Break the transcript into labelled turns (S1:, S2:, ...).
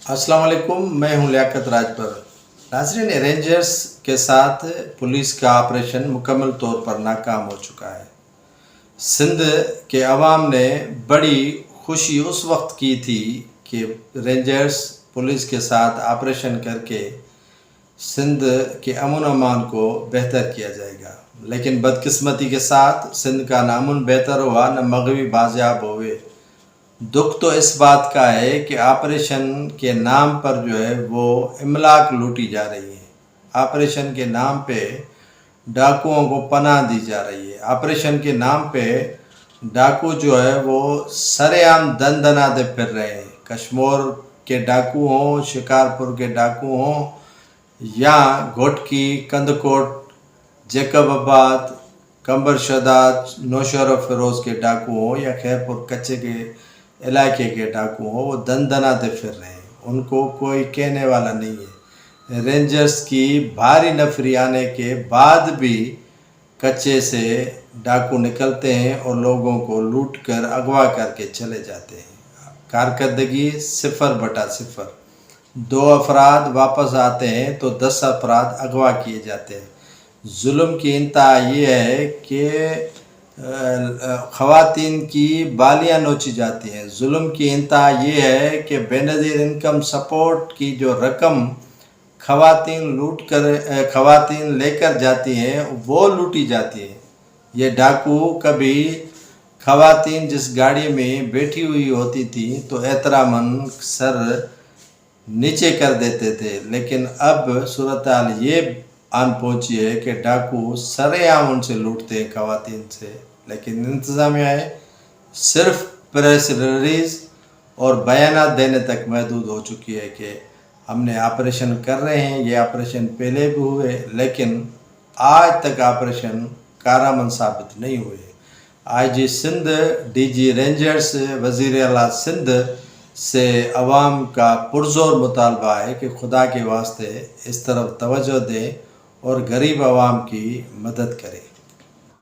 S1: अस्सलाम वालेकुम, मैं हूं लियाकत राजपर। नाज़रीन, रेंजर्स के साथ पुलिस का ऑपरेशन मुकम्मल तौर पर नाकाम हो चुका है। सिंध के अवाम ने बड़ी खुशी उस वक्त की थी कि रेंजर्स पुलिस के साथ ऑपरेशन करके सिंध के अमन अमान को बेहतर किया जाएगा, लेकिन बदकिस्मती के साथ सिंध का ना अमन बेहतर हुआ न मगवी बाजियाब हुए। दुख तो इस बात का है कि ऑपरेशन के नाम पर जो है वो इमलाक लूटी जा रही है। ऑपरेशन के नाम पे डाकुओं को पनाह दी जा रही है। ऑपरेशन के नाम पे डाकू जो है वो सरेआम दन दनाते फिर रहे हैं। कश्मीर के डाकू हों, शिकारपुर के डाकू हों, या घोटकी, कंदकोट, जैकबाबाद, कंबर शदाद, नौशहर फिरोज़ के डाकू हों, या खैरपुर कच्चे के इलाके के डाकू हों, वो दन दनाते फिर रहे हैं। उनको कोई कहने वाला नहीं है। रेंजर्स की भारी नफरी आने के बाद भी कच्चे से डाकू निकलते हैं और लोगों को लूट कर अगवा करके चले जाते हैं। कारकर्दगी 0/0। 2 अफराद वापस आते हैं तो 10 अफराद अगवा किए जाते हैं। जुल्म की इंतहा ये है कि ख़वातीन की बालियाँ नोची जाती हैं। जुल्म की इंतहा ये है कि बेनज़ीर इनकम सपोर्ट की जो रकम ख़वातीन लेकर जाती हैं वो लूटी जाती है। ये डाकू कभी ख़वातीन जिस गाड़ी में बैठी हुई होती थी तो एहतरामन सर नीचे कर देते थे, लेकिन अब सूरत हाल ये आन पहुंची है कि डाकू सरेआम उनसे लूटते हैं ख़वातीन से। लेकिन इंतज़ामिया सिर्फ प्रेस रिलीज़ और बयानात देने तक महदूद हो चुकी है कि हमने ऑपरेशन कर रहे हैं। ये ऑपरेशन पहले भी हुए, लेकिन आज तक ऑपरेशन कारआमद साबित नहीं हुए। IG सिंध, DG रेंजर्स, वज़ीर आला सिंध से अवाम का पुरज़ोर मुतालबा है कि खुदा के वास्ते इस तरफ तवज्जो दें और गरीब अवाम की मदद करें।